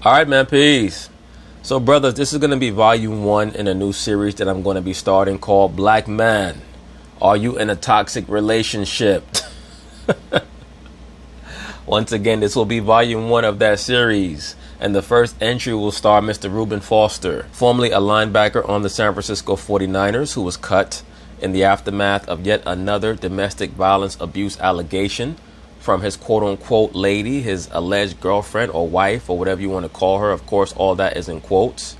All right, man, peace. So, brothers, this is going to be volume 1 in a new series that I'm going to be starting called Black Man. Are you in a toxic relationship? Once again, this will be volume 1 of that series. And the first entry will star Mr. Reuben, formerly a linebacker on the San Francisco 49ers, who was cut in the aftermath of yet another domestic violence abuse allegation from his quote-unquote lady, his alleged girlfriend or wife or whatever you want to call her. Of course, all that is in quotes.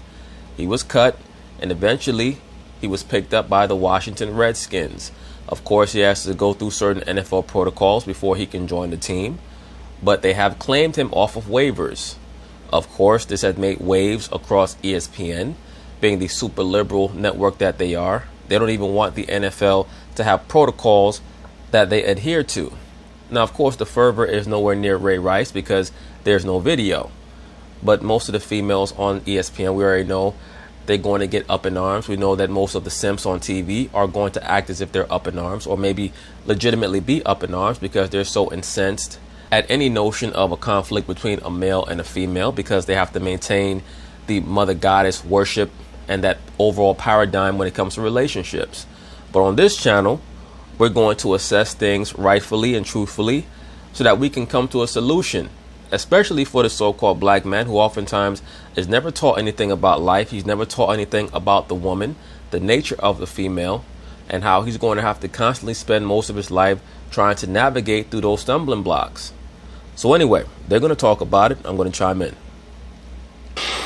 He was cut, and eventually he was picked up by the Washington Redskins. Of course, he has to go through certain NFL protocols before he can join the team, but they have claimed him off of waivers. Of course, this has made waves across ESPN, being the super liberal network that they are. They don't even want the NFL to have protocols that they adhere to. Now, of course, the fervor is nowhere near Ray Rice because there's no video. But most of the females on ESPN, we already know they're going to get up in arms. We know that most of the simps on TV are going to act as if they're up in arms, or maybe legitimately be up in arms because they're so incensed at any notion of a conflict between a male and a female, because they have to maintain the mother goddess worship and that overall paradigm when it comes to relationships. But on this channel, we're going to assess things rightfully and truthfully so that we can come to a solution, especially for the so-called black man who oftentimes is never taught anything about life. He's never taught anything about the woman, the nature of the female, and how he's going to have to constantly spend most of his life trying to navigate through those stumbling blocks. So anyway, they're going to talk about it. I'm going to chime in.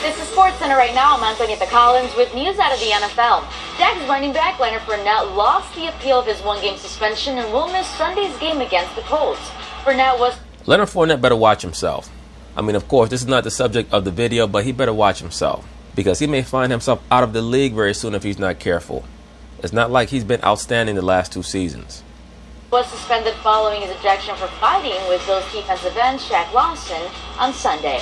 This is SportsCenter right now. I'm Antonieta Collins with news out of the NFL. Jags running back Leonard Fournette lost the appeal of his one-game suspension and will miss Sunday's game against the Colts. Leonard Fournette better watch himself. I mean, of course, this is not the subject of the video, but he better watch himself, because he may find himself out of the league very soon if he's not careful. It's not like he's been outstanding the last 2 seasons. Was suspended following his ejection for fighting with Bills defensive end Shaq Lawson on Sunday.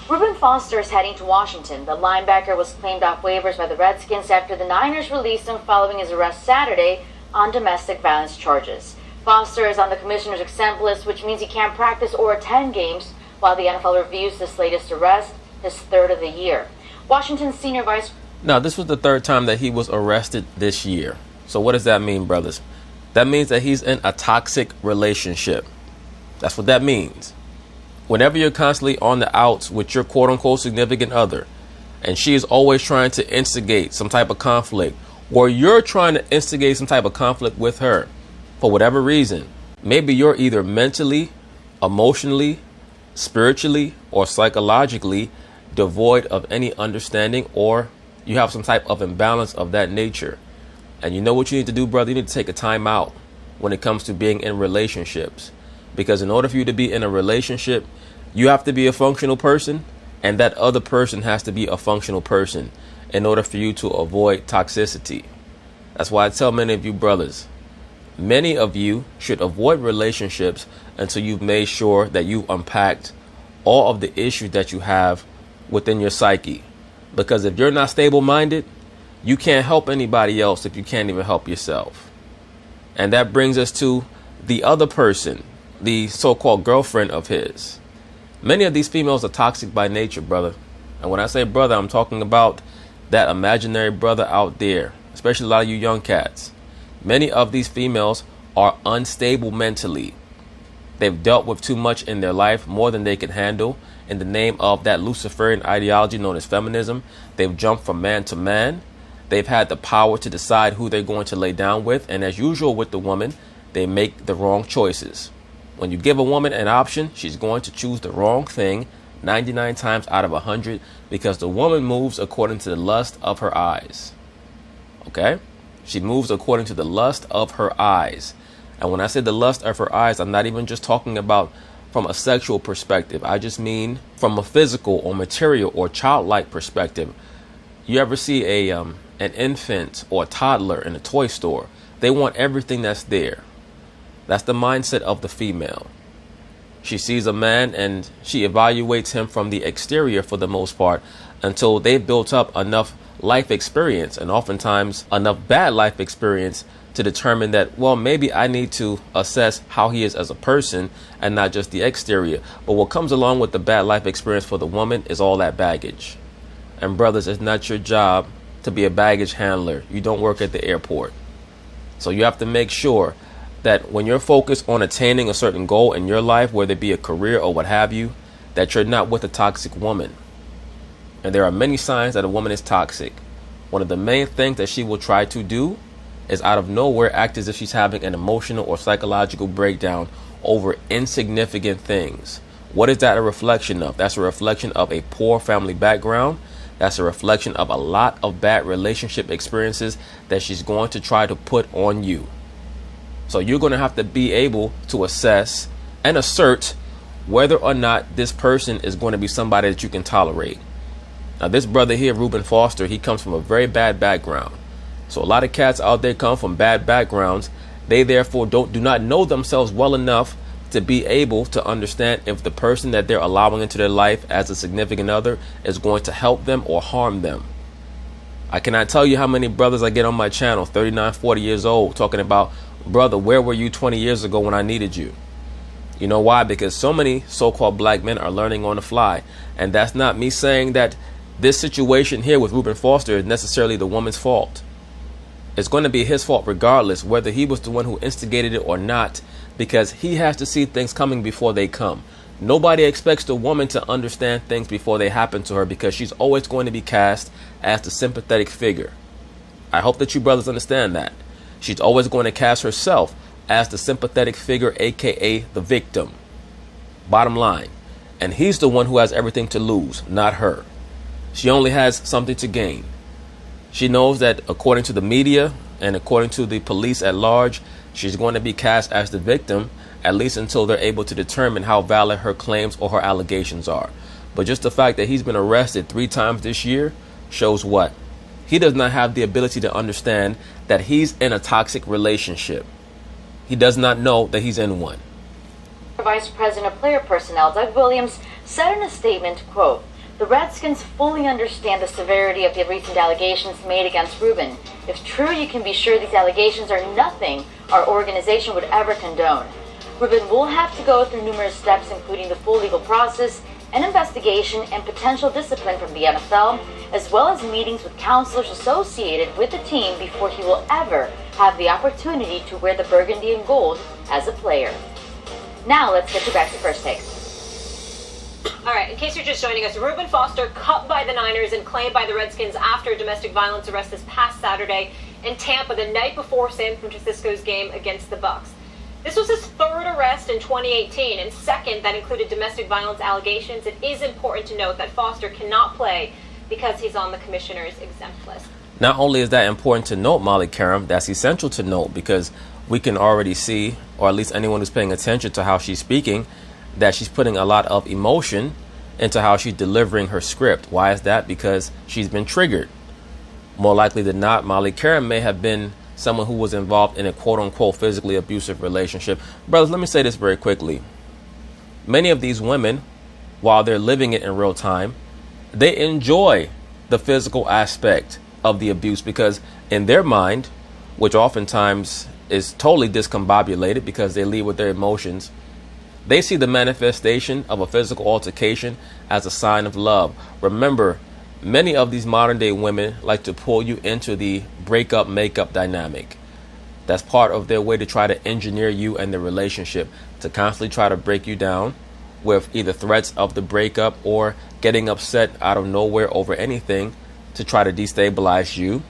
Reuben is heading to Washington. The linebacker was claimed off waivers by the Redskins after the Niners released him following his arrest Saturday on domestic violence charges. Foster is on the commissioner's exempt list, which means he can't practice or attend games while the NFL reviews this latest arrest, his 3rd of the year. Washington's senior vice... Now, this was the 3rd time that he was arrested this year. So what does that mean, brothers? That means that he's in a toxic relationship. That's what that means. Whenever you're constantly on the outs with your quote-unquote significant other, and she is always trying to instigate some type of conflict, or you're trying to instigate some type of conflict with her, for whatever reason, maybe you're either mentally, emotionally, spiritually, or psychologically devoid of any understanding, or you have some type of imbalance of that nature. And you know what you need to do, brother? You need to take a time out when it comes to being in relationships. Because in order for you to be in a relationship, you have to be a functional person, and that other person has to be a functional person in order for you to avoid toxicity. That's why I tell many of you brothers, many of you should avoid relationships until you've made sure that you've unpacked all of the issues that you have within your psyche. Because if you're not stable-minded, you can't help anybody else if you can't even help yourself. And that brings us to the other person, the so-called girlfriend of his. Many of these females are toxic by nature, brother. And when I say brother, I'm talking about that imaginary brother out there, especially a lot of you young cats. Many of these females are unstable mentally. They've dealt with too much in their life, more than they can handle. In the name of that Luciferian ideology known as feminism, they've jumped from man to man. They've had the power to decide who they're going to lay down with. And as usual with the woman, they make the wrong choices. When you give a woman an option, she's going to choose the wrong thing 99 times out of 100, because the woman moves according to the lust of her eyes. Okay? She moves according to the lust of her eyes. And when I say the lust of her eyes, I'm not even just talking about from a sexual perspective. I just mean from a physical or material or childlike perspective. You ever see an infant or a toddler in a toy store? They want everything that's there. That's the mindset of the female. She sees a man and she evaluates him from the exterior for the most part until they've built up enough life experience, and oftentimes enough bad life experience, to determine that, well, maybe I need to assess how he is as a person and not just the exterior. But what comes along with the bad life experience for the woman is all that baggage. And brothers, it's not your job to be a baggage handler. You don't work at the airport. So you have to make sure that when you're focused on attaining a certain goal in your life, whether it be a career or what have you, that you're not with a toxic woman. And there are many signs that a woman is toxic. One of the main things that she will try to do is out of nowhere act as if she's having an emotional or psychological breakdown over insignificant things. What is that a reflection of? That's a reflection of a poor family background. That's a reflection of a lot of bad relationship experiences that she's going to try to put on you. So you're going to have to be able to assess and assert whether or not this person is going to be somebody that you can tolerate. Now, this brother here, Reuben Foster, he comes from a very bad background. So a lot of cats out there come from bad backgrounds. They therefore do not know themselves well enough to be able to understand if the person that they're allowing into their life as a significant other is going to help them or harm them. I cannot tell you how many brothers I get on my channel, 39, 40 years old, talking about, brother, where were you 20 years ago when I needed you? You know why? Because so many so-called black men are learning on the fly. And that's not me saying that this situation here with Reuben Foster is necessarily the woman's fault. It's going to be his fault regardless, whether he was the one who instigated it or not, because he has to see things coming before they come. Nobody expects the woman to understand things before they happen to her, because she's always going to be cast as the sympathetic figure. I hope that you brothers understand that. She's always going to cast herself as the sympathetic figure, aka the victim. Bottom line. And he's the one who has everything to lose, not her. She only has something to gain. She knows that according to the media and according to the police at large, she's going to be cast as the victim, at least until they're able to determine how valid her claims or her allegations are. But just the fact that he's been arrested 3 times this year shows what? He does not have the ability to understand that he's in a toxic relationship. He does not know that he's in one. Vice President of Player Personnel Doug Williams said in a statement, quote, "The Redskins fully understand the severity of the recent allegations made against Reuben. If true, you can be sure these allegations are nothing our organization would ever condone. Reuben will have to go through numerous steps, including the full legal process, an investigation, and potential discipline from the NFL, as well as meetings with counselors associated with the team before he will ever have the opportunity to wear the burgundy and gold as a player." Now let's get you back to First Take. All right, in case you're just joining us, Reuben Foster cut by the Niners and claimed by the Redskins after a domestic violence arrest this past Saturday in Tampa, the night before San Francisco's game against the Bucs. This was his 3rd arrest in 2018, and 2nd that included domestic violence allegations. It is important to note that Foster cannot play because he's on the commissioner's exempt list. Not only is that important to note, Molly Karam, that's essential to note, because we can already see, or at least anyone who's paying attention to how she's speaking, that she's putting a lot of emotion into how she's delivering her script. Why is that? Because she's been triggered. More likely than not, Molly Karam may have been someone who was involved in a quote-unquote physically abusive relationship. Brothers, let me say this very quickly. Many of these women, while they're living it in real time, they enjoy the physical aspect of the abuse, because in their mind, which oftentimes is totally discombobulated because they lead with their emotions, they see the manifestation of a physical altercation as a sign of love. Remember, many of these modern day women like to pull you into the breakup makeup dynamic. That's part of their way to try to engineer you and the relationship, to constantly try to break you down with either threats of the breakup or getting upset out of nowhere over anything to try to destabilize you,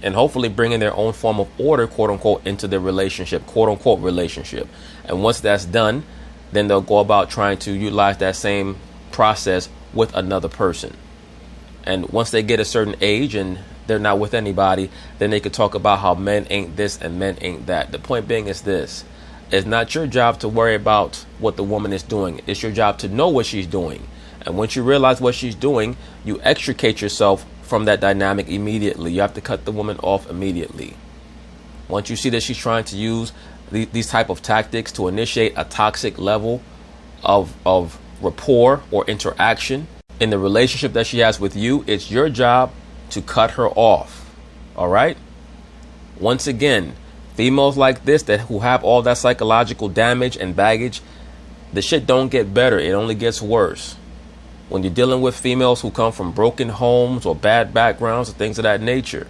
and hopefully bringing their own form of order, quote unquote, into their relationship, quote unquote relationship. And once that's done, then they'll go about trying to utilize that same process with another person. And once they get a certain age and they're not with anybody, then they could talk about how men ain't this and men ain't that. The point being is this: it's not your job to worry about what the woman is doing. It's your job to know what she's doing. And once you realize what she's doing, you extricate yourself from that dynamic immediately. You have to cut the woman off immediately. Once you see that she's trying to use these type of tactics to initiate a toxic level of rapport or interaction in the relationship that she has with you, it's your job to cut her off. All right? Once again, Females like this who have all that psychological damage and baggage, the shit don't get better. It only gets worse. When you're dealing with females who come from broken homes or bad backgrounds or things of that nature,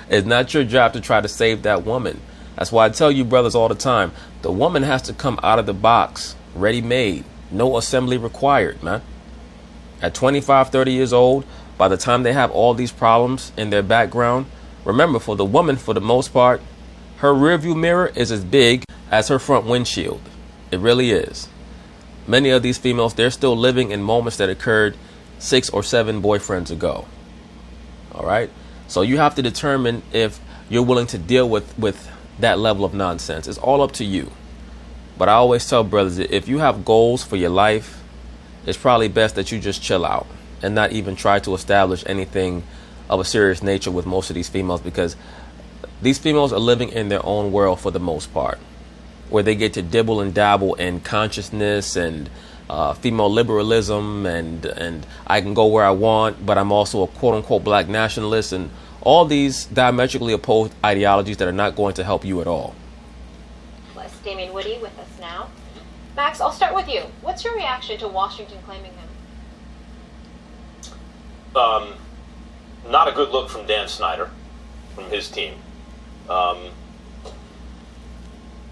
it's not your job to try to save that woman. That's why I tell you brothers all the time, the woman has to come out of the box, ready-made, no assembly required, man. At 25, 30 years old, by the time they have all these problems in their background, remember, for the woman, for the most part, her rearview mirror is as big as her front windshield. It really is. Many of these females, they're still living in moments that occurred 6 or 7 boyfriends ago. All right. So you have to determine if you're willing to deal with that level of nonsense. It's all up to you. But I always tell brothers that if you have goals for your life, it's probably best that you just chill out and not even try to establish anything of a serious nature with most of these females, because these females are living in their own world for the most part, where they get to dibble and dabble in consciousness and female liberalism and I can go where I want, but I'm also a quote-unquote black nationalist, and all these diametrically opposed ideologies that are not going to help you at all. Plus Damien Woody with us now. Max, I'll start with you. What's your reaction to Washington claiming him? Not a good look from Dan Snyder, from his team.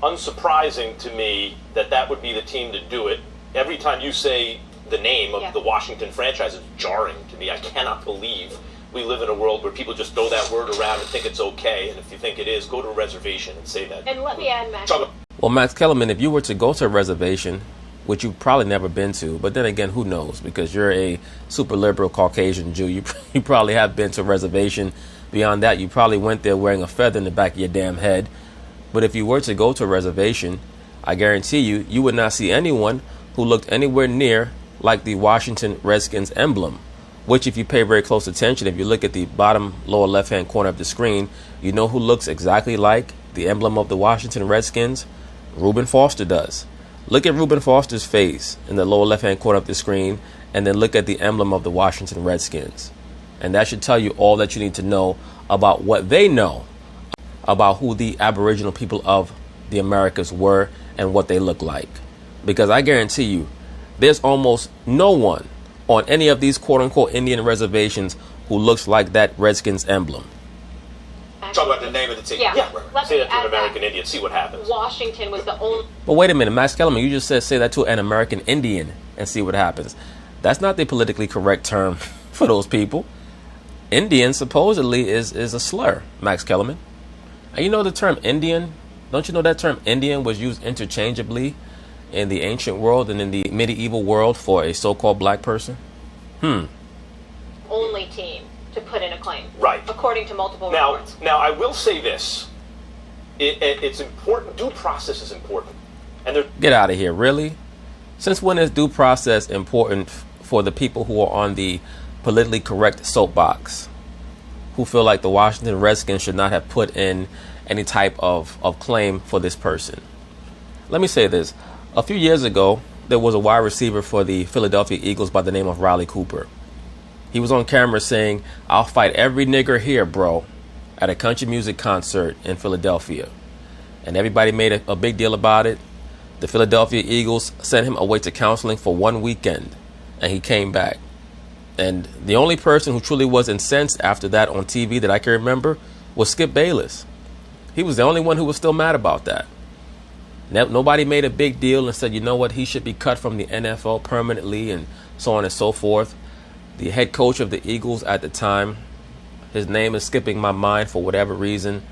Unsurprising to me that would be the team to do it. Every time you say the name of the Washington franchise, it's jarring to me. I cannot believe we live in a world where people just throw that word around and think it's okay. And if you think it is, go to a reservation and say that. And let me add, Max. Well, Max Kellerman, if you were to go to a reservation, which you've probably never been to, but then again, who knows? Because you're a super liberal Caucasian Jew. You probably have been to a reservation. Beyond that, you probably went there wearing a feather in the back of your damn head. But if you were to go to a reservation, I guarantee you would not see anyone who looked anywhere near like the Washington Redskins emblem, which if you pay very close attention, if you look at the bottom lower left-hand corner of the screen, you know who looks exactly like the emblem of the Washington Redskins? Reuben Foster does. Look at Reuben Foster's face in the lower left-hand corner of the screen, and then look at the emblem of the Washington Redskins. And that should tell you all that you need to know about what they know about who the Aboriginal people of the Americas were and what they look like. Because I guarantee you, there's almost no one on any of these quote-unquote Indian reservations who looks like that Redskins emblem. Talk about the name of the team. Yeah. Say that to an American Indian. See what happens. Washington was the only... But wait a minute, Max Kellerman, you just said say that to an American Indian and see what happens. That's not the politically correct term for those people. Indian supposedly is a slur, Max Kellerman. And you know the term Indian? Don't you know that term Indian was used interchangeably in the ancient world and in the medieval world for a so-called black person? Only team to put in a claim. Right. According to multiple reports. Now, I will say this. It's important. Due process is important. And Get out of here, really? Since when is due process important for the people who are on the politically correct soapbox, who feel like the Washington Redskins should not have put in any type of claim for this person? Let me say this. A few years ago, there was a wide receiver for the Philadelphia Eagles by the name of Riley Cooper. He was on camera saying, "I'll fight every nigger here, bro," at a country music concert in Philadelphia. And everybody made a big deal about it. The Philadelphia Eagles sent him away to counseling for 1 weekend, and he came back. And the only person who truly was incensed after that on TV that I can remember was Skip Bayless. He was the only one who was still mad about that. Nobody made a big deal and said, you know what, he should be cut from the NFL permanently and so on and so forth. The head coach of the Eagles at the time, his name is skipping my mind for whatever reason.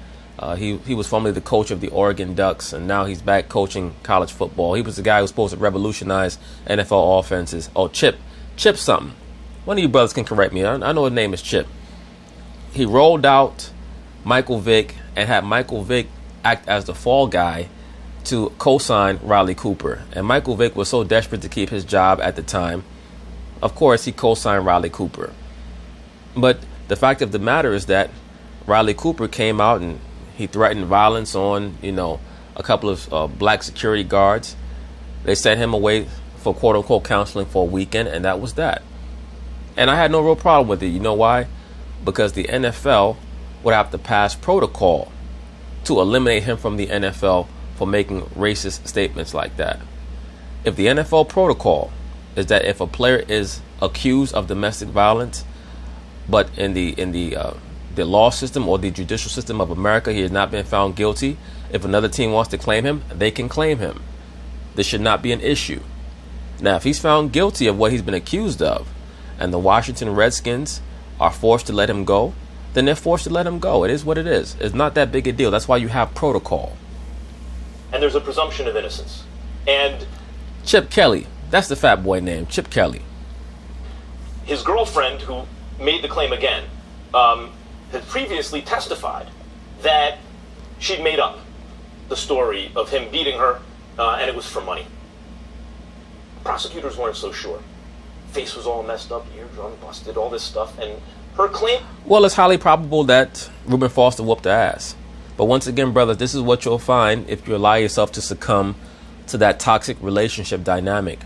He was formerly the coach of the Oregon Ducks, and now he's back coaching college football. He was the guy who was supposed to revolutionize NFL offenses. Oh, Chip something. One of you brothers can correct me. I know his name is Chip. He rolled out Michael Vick and had Michael Vick act as the fall guy to co-sign Riley Cooper. And Michael Vick was so desperate to keep his job at the time, of course, he co-signed Riley Cooper. But the fact of the matter is that Riley Cooper came out and he threatened violence on, a couple of black security guards. They sent him away for quote-unquote counseling for a weekend, and that was that. And I had no real problem with it. You know why? Because the NFL would have to pass protocol to eliminate him from the NFL for making racist statements like that. If the NFL protocol is that if a player is accused of domestic violence, but in the law system or the judicial system of America, he has not been found guilty, if another team wants to claim him, they can claim him. This should not be an issue. Now, if he's found guilty of what he's been accused of, and the Washington Redskins are forced to let him go, then they're forced to let him go. It is what it is. It's not that big a deal. That's why you have protocol. And there's a presumption of innocence. And Chip Kelly, that's the fat boy name, Chip Kelly. His girlfriend, who made the claim again, had previously testified that she'd made up the story of him beating her, and it was for money. Prosecutors weren't so sure. Face was all messed up, eardrum busted, all this stuff, and her claim... Well, it's highly probable that Reuben Foster whooped her ass. But once again, brothers, this is what you'll find if you allow yourself to succumb to that toxic relationship dynamic.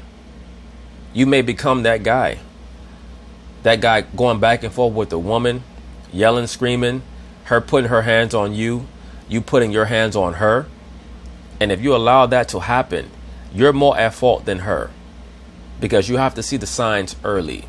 You may become that guy. That guy going back and forth with the woman, yelling, screaming, her putting her hands on you, you putting your hands on her. And if you allow that to happen, you're more at fault than her, because you have to see the signs early.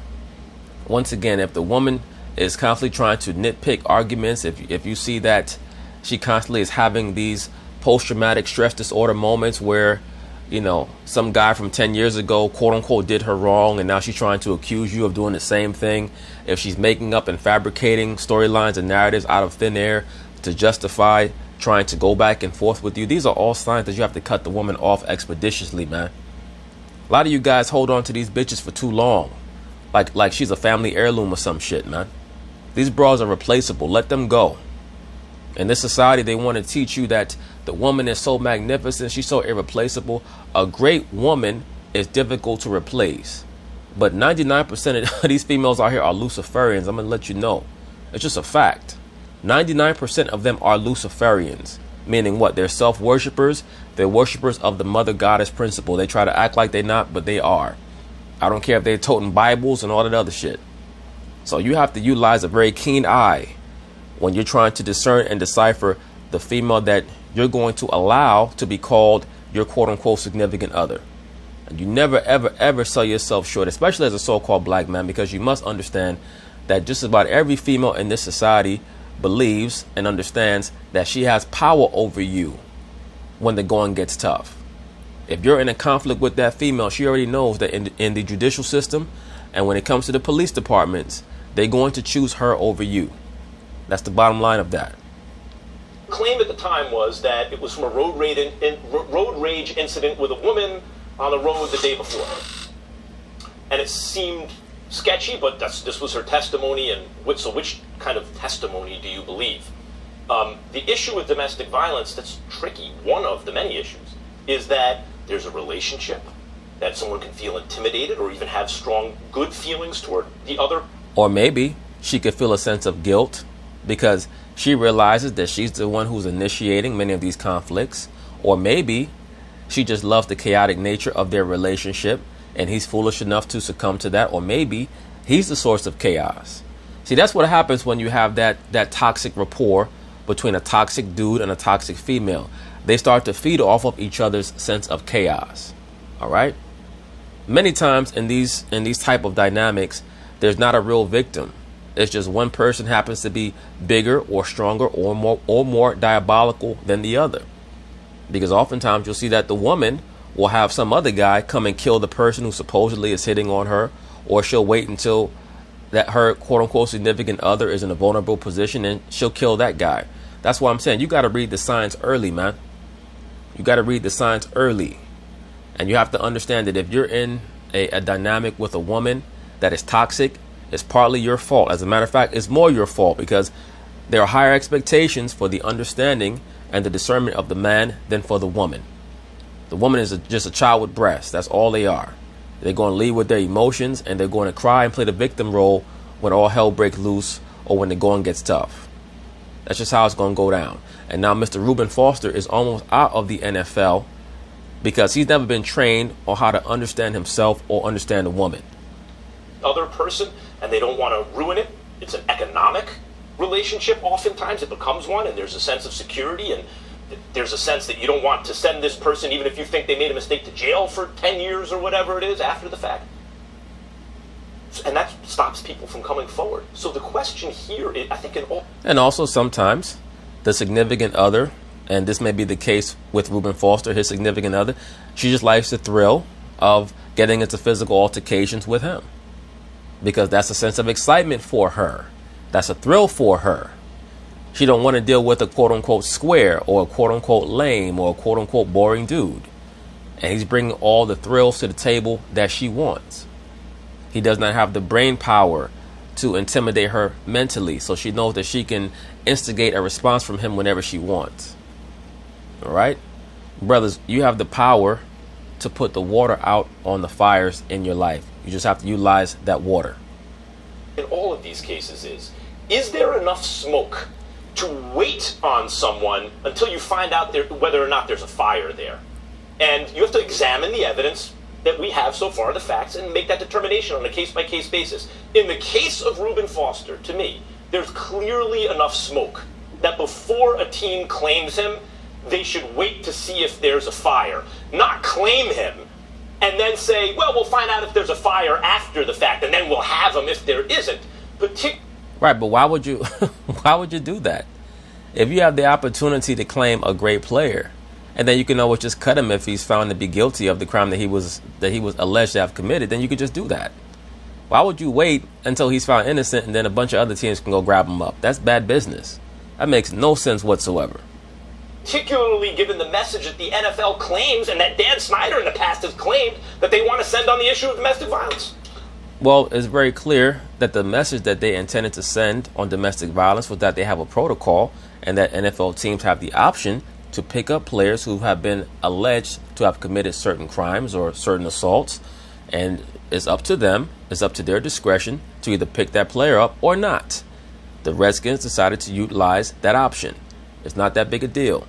Once again, if the woman is constantly trying to nitpick arguments, if you see that she constantly is having these post-traumatic stress disorder moments where, you know, some guy from 10 years ago, quote unquote, did her wrong, and now she's trying to accuse you of doing the same thing. If she's making up and fabricating storylines and narratives out of thin air to justify trying to go back and forth with you, these are all signs that you have to cut the woman off expeditiously, man. A lot of you guys hold on to these bitches for too long, like she's a family heirloom or some shit, man. These bras are replaceable. Let them go. In this society, they want to teach you that the woman is so magnificent, she's so irreplaceable. A great woman is difficult to replace. But 99% of these females out here are Luciferians. I'm going to let you know. It's just a fact. 99% of them are Luciferians. Meaning what? They're self-worshippers. They're worshippers of the mother goddess principle. They try to act like they're not, but they are. I don't care if they're toting Bibles and all that other shit. So you have to utilize a very keen eye when you're trying to discern and decipher the female that you're going to allow to be called your quote-unquote significant other. And you never, ever, ever sell yourself short, especially as a so-called black man, because you must understand that just about every female in this society believes and understands that she has power over you when the going gets tough. If you're in a conflict with that female, she already knows that in the judicial system and when it comes to the police departments, they're going to choose her over you. That's the bottom line of that. Claim at the time was that it was from a road rage incident with a woman on the road the day before. And it seemed sketchy, but this was her testimony. And so which kind of testimony do you believe? The issue with domestic violence that's tricky, one of the many issues, is that there's a relationship, that someone can feel intimidated or even have strong good feelings toward the other. Or maybe she could feel a sense of guilt because she realizes that she's the one who's initiating many of these conflicts. Or maybe she just loves the chaotic nature of their relationship and he's foolish enough to succumb to that. Or maybe he's the source of chaos. See, that's what happens when you have that toxic rapport between a toxic dude and a toxic female. They start to feed off of each other's sense of chaos. All right. Many times in these type of dynamics, there's not a real victim. It's just one person happens to be bigger or stronger or more diabolical than the other. Because oftentimes you'll see that the woman will have some other guy come and kill the person who supposedly is hitting on her, or she'll wait until that her quote unquote significant other is in a vulnerable position and she'll kill that guy. That's why I'm saying you got to read the signs early, man. You got to read the signs early. And you have to understand that if you're in a dynamic with a woman that is toxic, it's partly your fault. As a matter of fact, it's more your fault because there are higher expectations for the understanding and the discernment of the man than for the woman. The woman is just a child with breasts. That's all they are. They're going to lead with their emotions and they're going to cry and play the victim role when all hell breaks loose or when the going gets tough. That's just how it's going to go down. And now Mr. Reuben Foster is almost out of the NFL because he's never been trained on how to understand himself or understand a woman. Other person, and they don't want to ruin it. It's an economic relationship, oftentimes it becomes one, and there's a sense of security, and there's a sense that you don't want to send this person, even if you think they made a mistake, to jail for 10 years or whatever it is after the fact. And that stops people from coming forward. So the question here, I think in all... And also sometimes the significant other, and this may be the case with Reuben Foster, his significant other, she just likes the thrill of getting into physical altercations with him. Because that's a sense of excitement for her. That's a thrill for her. She don't want to deal with a quote-unquote square or a quote-unquote lame or a quote-unquote boring dude. And he's bringing all the thrills to the table that she wants. He does not have the brain power to intimidate her mentally, so she knows that she can instigate a response from him whenever she wants. All right? Brothers, you have the power to put the water out on the fires in your life. You just have to utilize that water. In all of these cases is there enough smoke to wait on someone until you find out whether or not there's a fire there? And you have to examine the evidence that we have so far, the facts, and make that determination on a case-by-case basis. In the case of Reuben Foster, to me, there's clearly enough smoke that before a team claims him, they should wait to see if there's a fire, not claim him and then say, well, we'll find out if there's a fire after the fact, and then we'll have him if there isn't. Right, but why would you why would you do that? If you have the opportunity to claim a great player, and then you can always just cut him if he's found to be guilty of the crime that he was alleged to have committed, then you could just do that. Why would you wait until he's found innocent and then a bunch of other teams can go grab him up? That's bad business. That makes no sense whatsoever. Particularly given the message that the NFL claims and that Dan Snyder in the past has claimed that they want to send on the issue of domestic violence. Well, it's very clear that the message that they intended to send on domestic violence was that they have a protocol and that NFL teams have the option to pick up players who have been alleged to have committed certain crimes or certain assaults. And it's up to them, it's up to their discretion to either pick that player up or not. The Redskins decided to utilize that option. It's not that big a deal.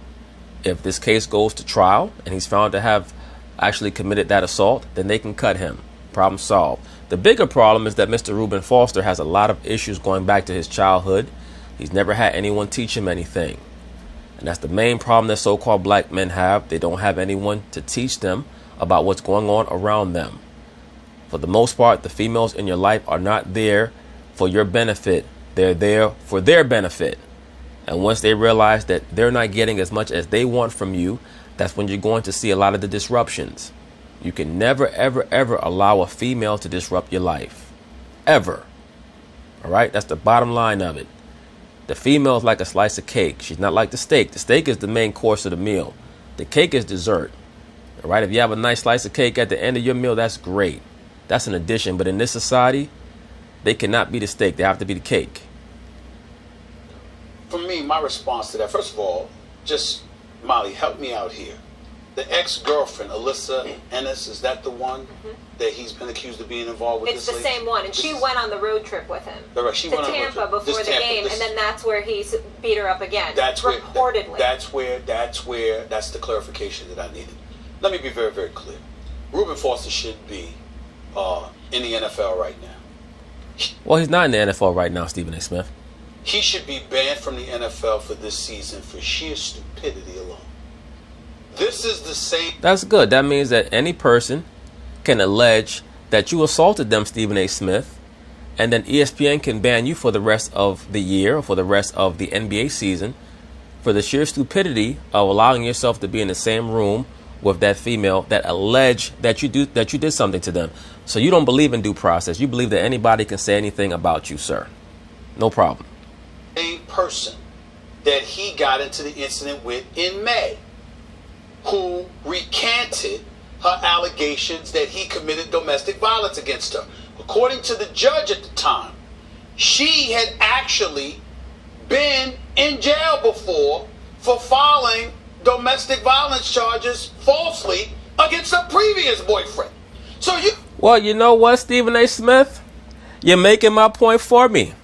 If this case goes to trial and he's found to have actually committed that assault, then they can cut him. Problem solved. The bigger problem is that Mr. Reuben Foster has a lot of issues going back to his childhood. He's never had anyone teach him anything. And that's the main problem that so-called black men have. They don't have anyone to teach them about what's going on around them. For the most part, the females in your life are not there for your benefit. They're there for their benefit. And once they realize that they're not getting as much as they want from you, that's when you're going to see a lot of the disruptions. You can never, ever, ever allow a female to disrupt your life. Ever. All right? That's the bottom line of it. The female is like a slice of cake. She's not like the steak. The steak is the main course of the meal. The cake is dessert. All right? If you have a nice slice of cake at the end of your meal, that's great. That's an addition. But in this society, they cannot be the steak. They have to be the cake. For me, my response to that, first of all, just, Molly, help me out here. The ex-girlfriend, Alyssa Ennis, is that the one that he's been accused of being involved with? It's the same one, and she went on the road trip with him she to went Tampa before the game, and then that's where he beat her up again. That's reportedly. That's the clarification that I needed. Let me be very, very clear. Reuben Foster should be in the NFL right now. Well, he's not in the NFL right now, Stephen A. Smith. He should be banned from the NFL for this season for sheer stupidity alone. This is the same. That's good. That means that any person can allege that you assaulted them, Stephen A. Smith, and then ESPN can ban you for the rest of the year or for the rest of the NBA season for the sheer stupidity of allowing yourself to be in the same room with that female that alleged that you did something to them. So you don't believe in due process. You believe that anybody can say anything about you, sir. No problem. Same person that he got into the incident with in May, who recanted her allegations that he committed domestic violence against her. According to the judge at the time, she had actually been in jail before for filing domestic violence charges falsely against her previous boyfriend. Well, you know what, Stephen A. Smith? You're making my point for me.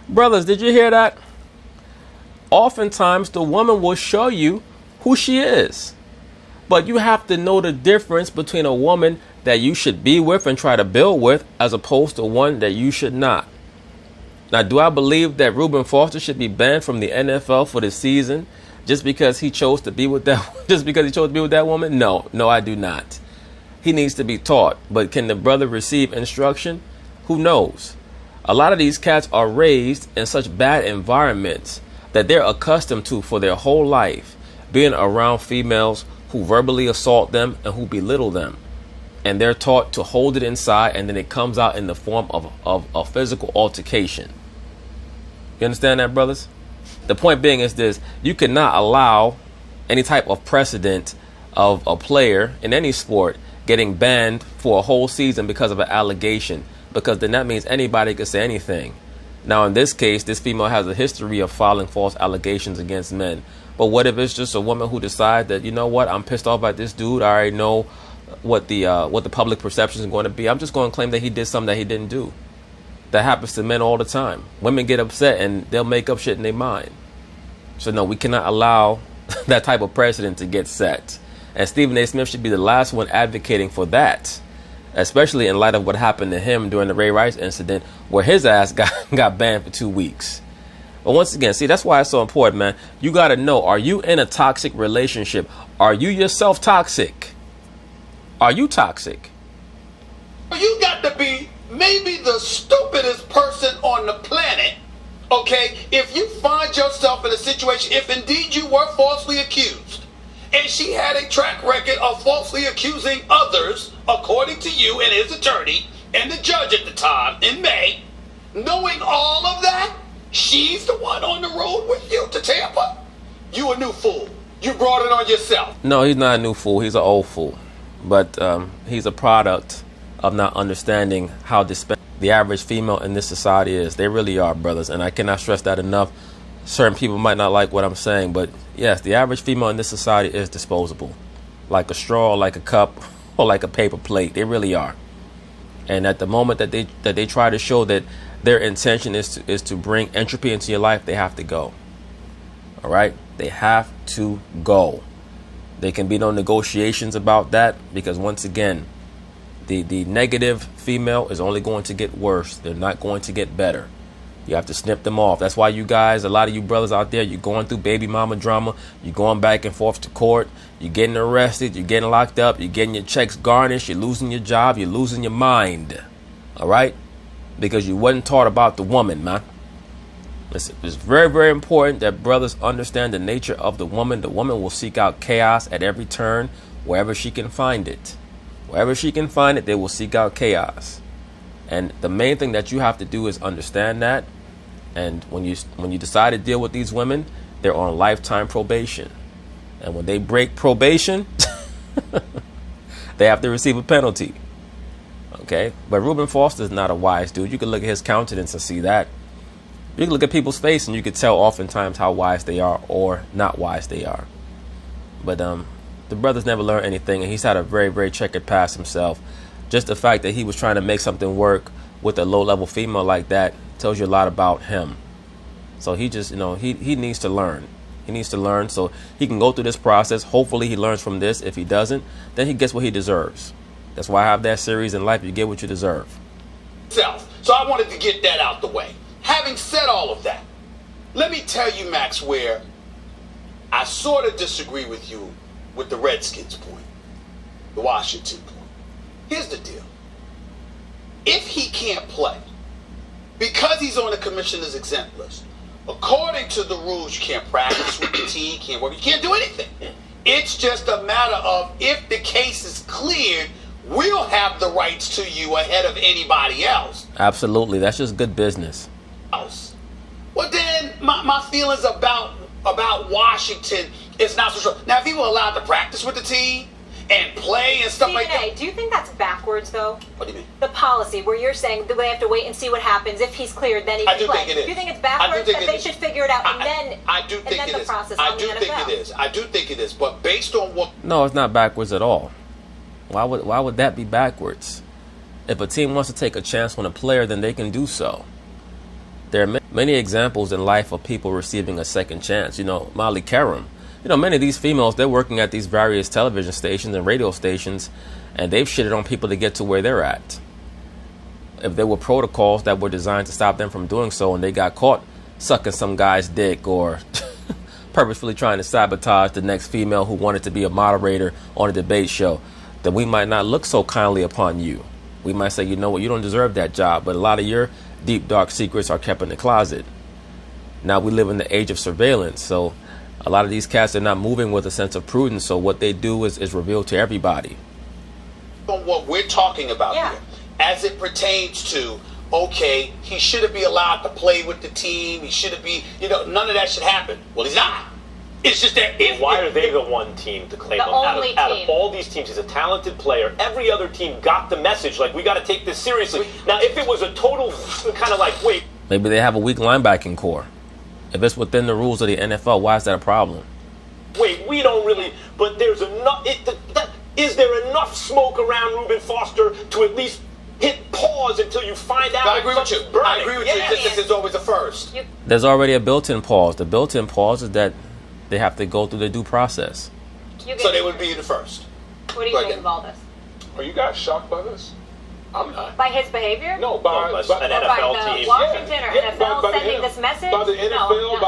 Brothers, did you hear that? Oftentimes, the woman will show you who she is. But you have to know the difference between a woman that you should be with and try to build with as opposed to one that you should not. Now, do I believe that Reuben Foster should be banned from the NFL for the season just because he chose to be with that woman? No, I do not. He needs to be taught. But can the brother receive instruction? Who knows? A lot of these cats are raised in such bad environments that they're accustomed to for their whole life being around females who verbally assault them and who belittle them. And they're taught to hold it inside, and then it comes out in the form of a physical altercation. You understand that, brothers? The point being is this: you cannot allow any type of precedent of a player in any sport getting banned for a whole season because of an allegation, because then that means anybody could say anything. Now, in this case, this female has a history of filing false allegations against men. But what if it's just a woman who decides that, you know what, I'm pissed off at this dude. I already know what the public perception is going to be. I'm just going to claim that he did something that he didn't do. That happens to men all the time. Women get upset and they'll make up shit in their mind. So no, we cannot allow that type of precedent to get set. And Stephen A. Smith should be the last one advocating for that, especially in light of what happened to him during the Ray Rice incident, where his ass got banned for 2 weeks. But once again, see, that's why it's so important, man. You got to know, are you in a toxic relationship? Are you yourself toxic? Are you toxic? You got to be maybe the stupidest person on the planet, okay? If you find yourself in a situation, if indeed you were falsely accused, and she had a track record of falsely accusing others, according to you and his attorney and the judge at the time in May, knowing all of that, she's the one on the road with you to Tampa? You a new fool. You brought it on yourself. No, he's not a new fool. He's an old fool. But he's a product of not understanding how the average female in this society is. They really are, brothers. And I cannot stress that enough. Certain people might not like what I'm saying, but yes, the average female in this society is disposable. Like a straw, like a cup, or like a paper plate. They really are. And at the moment that they try to show that their intention is to bring entropy into your life, they have to go. All right? They have to go. There can be no negotiations about that, because once again, the negative female is only going to get worse. They're not going to get better. You have to snip them off. That's why you guys, a lot of you brothers out there, you're going through baby mama drama. You're going back and forth to court. You're getting arrested. You're getting locked up. You're getting your checks garnished. You're losing your job. You're losing your mind. All right? Because you wasn't taught about the woman, man. It's very, very important that brothers understand the nature of the woman. The woman will seek out chaos at every turn, wherever she can find it. Wherever she can find it, they will seek out chaos. And the main thing that you have to do is understand that. And when you decide to deal with these women, they're on lifetime probation. And when they break probation, they have to receive a penalty. Okay? But Reuben Foster is not a wise dude. You can look at his countenance and see that. You can look at people's face and you can tell oftentimes how wise they are or not wise they are. But the brother's never learned anything, and he's had a very, very checkered past himself. Just the fact that he was trying to make something work with a low-level female like that tells you a lot about him. So he just, he needs to learn. He needs to learn so he can go through this process. Hopefully he learns from this. If he doesn't, then he gets what he deserves. That's why I have that series in life. You get what you deserve. So I wanted to get that out the way. Having said all of that, let me tell you, Max, where I sort of disagree with you with the Redskins point, the Washington point. Here's the deal. If he can't play, because he's on the commissioner's exempt list, according to the rules, you can't practice with the team, can't work, you can't do anything. It's just a matter of, if the case is cleared, we'll have the rights to you ahead of anybody else. Absolutely. That's just good business. Well, then my feelings about Washington is not so strong. Now, if he were allowed to practice with the team and play and stuff like that. Do you think that's backwards, though? What do you mean? The policy where you're saying that they have to wait and see what happens. If he's cleared, then he can play. I do think it is. Do you think it's backwards that they should figure it out and then the process on the NFL? I do think it is. I do think it is. But based on what... No, it's not backwards at all. Why would that be backwards? If a team wants to take a chance on a player, then they can do so. There are many examples in life of people receiving a second chance. Molly Karam. Many of these females, they're working at these various television stations and radio stations, and they've shitted on people to get to where they're at. if there were protocols that were designed to stop them from doing so and they got caught sucking some guy's dick or purposefully trying to sabotage the next female who wanted to be a moderator on a debate show, then we might not look so kindly upon you. We might say, you know what, you don't deserve that job. But a lot of your deep, dark secrets are kept in the closet. Now we live in the age of surveillance. So a lot of these cats are not moving with a sense of prudence. So what they do is revealed to everybody. On what we're talking about here, as it pertains to, okay, he shouldn't be allowed to play with the team. He shouldn't be, none of that should happen. Well, he's not. It's just that why are they the one team to claim him? Out of all these teams, he's a talented player. Every other team got the message, like, we got to take this seriously. Now, if it was a total kind of like, wait. Maybe they have a weak linebacking core. If it's within the rules of the NFL, why is that a problem? Wait, we don't really, but there's enough, is there enough smoke around Reuben Foster to at least hit pause until you find out? I agree with you. I agree with you. This is always a first. There's already a built-in pause. The built-in pause is that they have to go through the due process. So they would be the first. What do you think of all this? Are you guys shocked by this? I'm not. By his behavior? No, by an NFL team. Washington or NFL sending this message? By the NFL,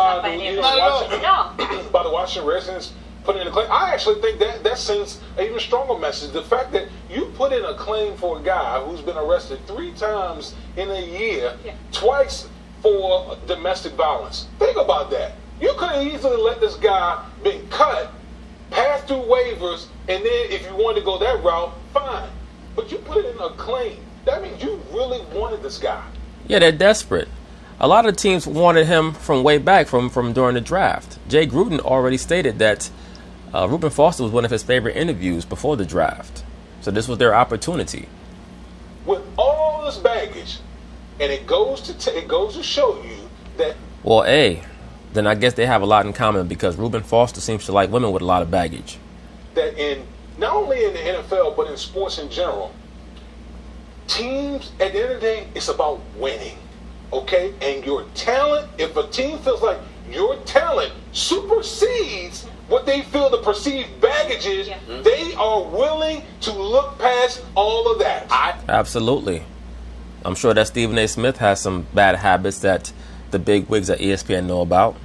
by the Washington Redskins putting in a claim. I actually think that sends an even stronger message. The fact that you put in a claim for a guy who's been arrested 3 times in a year, twice for domestic violence. Think about that. You could have easily let this guy been cut, pass through waivers, and then if you wanted to go that route, fine. But you put in a claim. That means you really wanted this guy. Yeah, they're desperate. A lot of teams wanted him from way back, from during the draft. Jay Gruden already stated that Reuben Foster was one of his favorite interviews before the draft. So this was their opportunity. With all this baggage, and it goes to show you that. Well, then I guess they have a lot in common because Reuben Foster seems to like women with a lot of baggage. That in not only in the NFL but in sports in general, teams at the end of the day, it's about winning, okay? And your talent. If a team feels like your talent supersedes what they feel the perceived baggage is, they are willing to look past all of that. Absolutely. I'm sure that Stephen A. Smith has some bad habits that the big wigs at ESPN know about,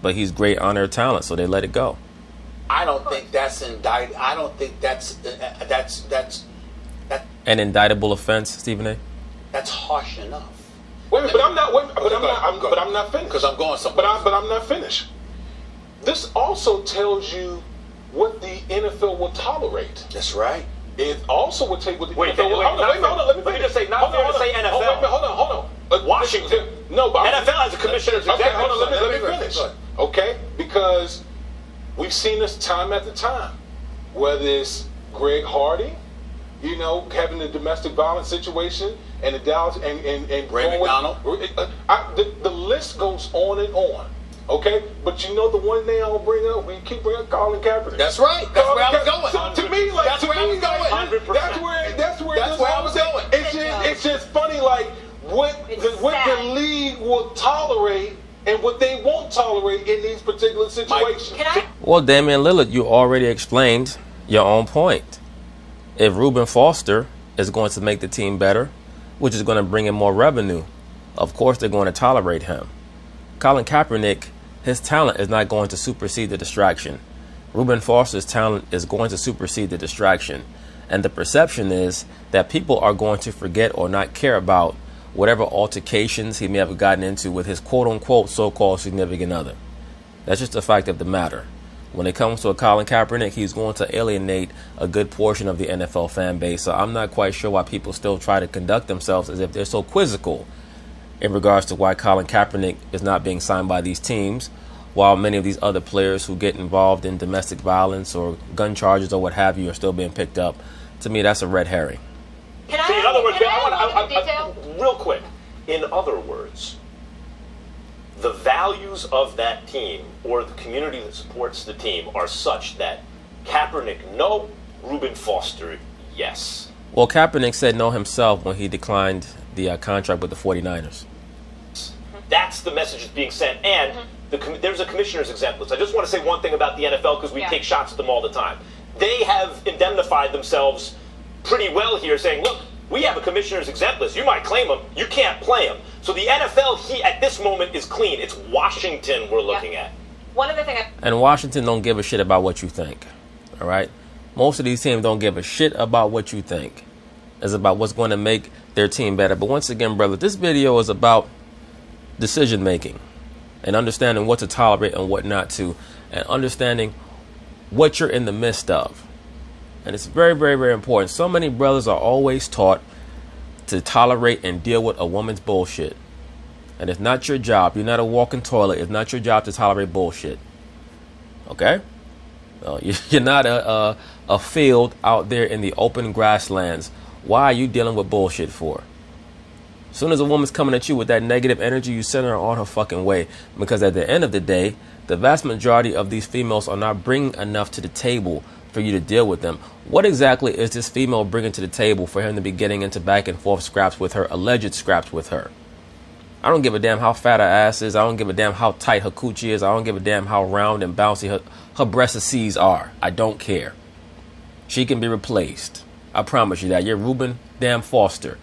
but he's great on their talent, so they let it go. I don't think that's indicted. I don't think that's an indictable offense, Stephen A. That's harsh enough. Wait, but I'm not finished. Because I'm going somewhere. But I'm not finished. This also tells you what the NFL will tolerate. That's right. It also will take what the NFL will. Let me just say, not fair to say NFL. Hold on. Washington. No, but NFL has a commissioner's executive. Okay, hold on. Let me finish. Okay, because we've seen this time after time. Whether it's Greg Hardy, having the domestic violence situation, and the Dallas and Ray McDonald. The list goes on and on. Okay, but the one thing I'll bring up, we keep bringing up Colin Kaepernick. That's right. That's where I was going. So to me, that's where I was going. It's just funny, like what the league will tolerate and what they won't tolerate in these particular situations. Well, Damian Lillard, you already explained your own point. If Reuben Foster is going to make the team better, which is going to bring in more revenue, of course they're going to tolerate him. Colin Kaepernick, his talent is not going to supersede the distraction. Reuben Foster's talent is going to supersede the distraction. And the perception is that people are going to forget or not care about whatever altercations he may have gotten into with his quote-unquote so-called significant other. That's just the fact of the matter. When it comes to a Colin Kaepernick, he's going to alienate a good portion of the NFL fan base. So I'm not quite sure why people still try to conduct themselves as if they're so quizzical in regards to why Colin Kaepernick is not being signed by these teams, while many of these other players who get involved in domestic violence or gun charges or what have you are still being picked up. To me, that's a red herring. In other words, real quick, in other words, the values of that team or the community that supports the team are such that Kaepernick, no, Reuben Foster, yes. Well, Kaepernick said no himself when he declined the contract with the 49ers. That's the message that's being sent. And there's a commissioner's exemplars. I just want to say one thing about the NFL because we take shots at them all the time. They have indemnified themselves pretty well here, saying, look, We have a commissioner's exempt list. You might claim him. You can't play him. So the NFL, at this moment, is clean. It's Washington we're looking at. One other thing. And Washington don't give a shit about what you think. All right? Most of these teams don't give a shit about what you think. It's about what's going to make their team better. But once again, brother, this video is about decision making and understanding what to tolerate and what not to, and understanding what you're in the midst of. And it's very, very, very important. So many brothers are always taught to tolerate and deal with a woman's bullshit. And it's not your job. You're not a walking toilet. It's not your job to tolerate bullshit. Okay? You're not a field out there in the open grasslands. Why are you dealing with bullshit for? As soon as a woman's coming at you with that negative energy, you send her on her fucking way. Because at the end of the day, the vast majority of these females are not bringing enough to the table for you to deal with them. What exactly is this female bringing to the table for him to be getting into back and forth scraps with her, alleged scraps with her? I don't give a damn how fat her ass is. I don't give a damn how tight her coochie is. I don't give a damn how round and bouncy her breasts are. I don't care. She can be replaced. I promise you that. You're Reuben damn Foster.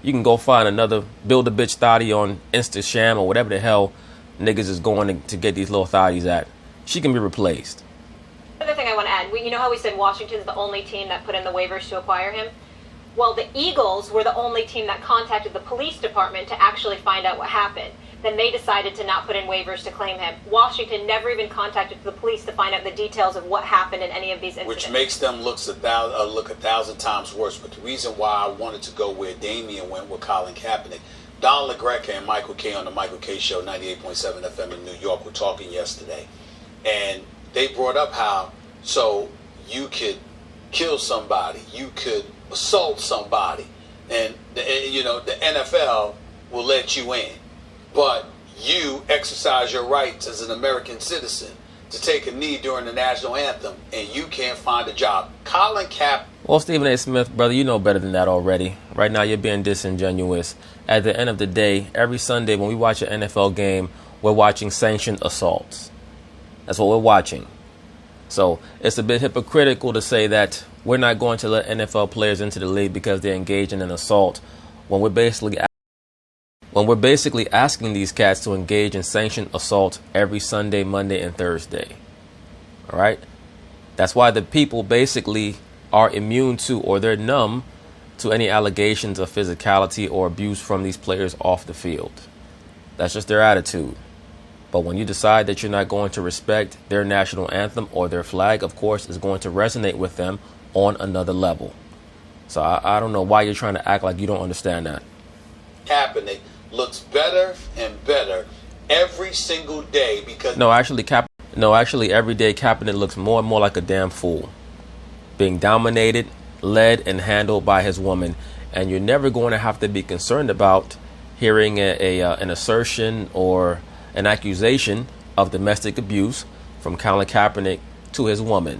You can go find another build a bitch thotty on Instasham or whatever the hell niggas is going to get these little thotties at. She can be replaced. Another thing I want to add, you know how we said Washington's the only team that put in the waivers to acquire him? Well, the Eagles were the only team that contacted the police department to actually find out what happened. Then they decided to not put in waivers to claim him. Washington never even contacted the police to find out the details of what happened in any of these incidents. Which makes them look 1,000 times worse. But the reason why I wanted to go where Damian went with Colin Kaepernick, Don LaGreca and Michael K on the Michael K Show, 98.7 FM in New York, were talking yesterday. And they brought up how, so you could kill somebody, you could assault somebody, and the NFL will let you in. But you exercise your rights as an American citizen to take a knee during the national anthem, and you can't find a job. Colin Kaepernick. Well, Stephen A. Smith, brother, you know better than that already. Right now, you're being disingenuous. At the end of the day, every Sunday when we watch an NFL game, we're watching sanctioned assaults. That's what we're watching. So it's a bit hypocritical to say that we're not going to let NFL players into the league because they're engaged in an assault when we're basically asking these cats to engage in sanctioned assault every Sunday, Monday, and Thursday. All right? That's why the people basically are immune to, or they're numb to, any allegations of physicality or abuse from these players off the field. That's just their attitude. But when you decide that you're not going to respect their national anthem or their flag, of course, is going to resonate with them on another level. So I don't know why you're trying to act like you don't understand that. Kaepernick looks better and better every single day because... No, actually, every day Kaepernick looks more and more like a damn fool. Being dominated, led, and handled by his woman. And you're never going to have to be concerned about hearing an assertion or an accusation of domestic abuse from Colin Kaepernick to his woman.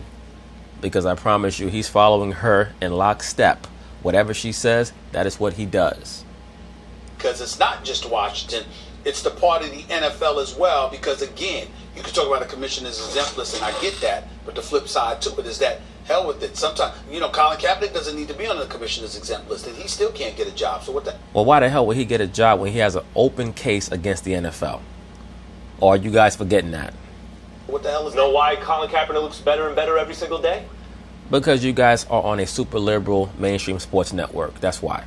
Because I promise you, he's following her in lockstep. Whatever she says, that is what he does. Because it's not just Washington, it's the part of the NFL as well. Because again, you can talk about a commissioner's exempt list, and I get that, but the flip side to it is that, hell with it. Sometimes, Colin Kaepernick doesn't need to be on the commissioner's exempt list, and he still can't get a job. So what the... Well, why the hell would he get a job when he has an open case against the NFL? Or are you guys forgetting that? What the hell is know why Colin Kaepernick looks better and better every single day? Because you guys are on a super liberal mainstream sports network. That's why.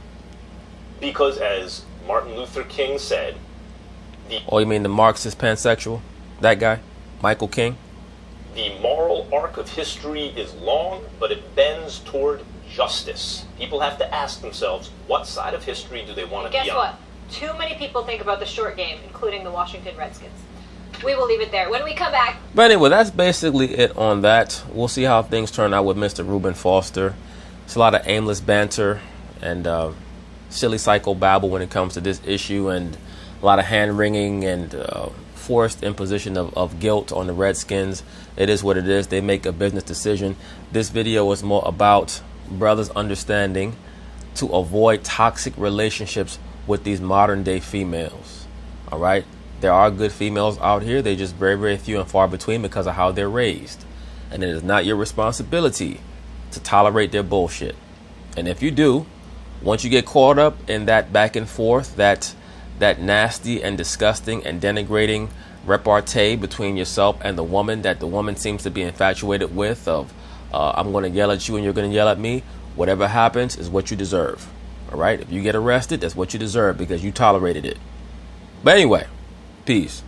Because as Martin Luther King said... Oh, you mean the Marxist pansexual? That guy? Michael King? The moral arc of history is long, but it bends toward justice. People have to ask themselves, what side of history do they want to be on? Guess what? Too many people think about the short game, including the Washington Redskins. We will leave it there. When we come back... But anyway, that's basically it on that. We'll see how things turn out with Mr. Reuben Foster. It's a lot of aimless banter and silly psychobabble when it comes to this issue, and a lot of hand-wringing and forced imposition of guilt on the Redskins. It is what it is. They make a business decision. This video is more about brothers understanding to avoid toxic relationships with these modern-day females. All right? There are good females out here. They're just very, very few and far between because of how they're raised. And it is not your responsibility to tolerate their bullshit. And if you do, Once you get caught up in that back and forth, that nasty and disgusting and denigrating repartee between yourself and the woman that the woman seems to be infatuated with, of I'm going to yell at you and you're going to yell at me, whatever happens is what you deserve. All right? If you get arrested, that's what you deserve because you tolerated it. But anyway, peace.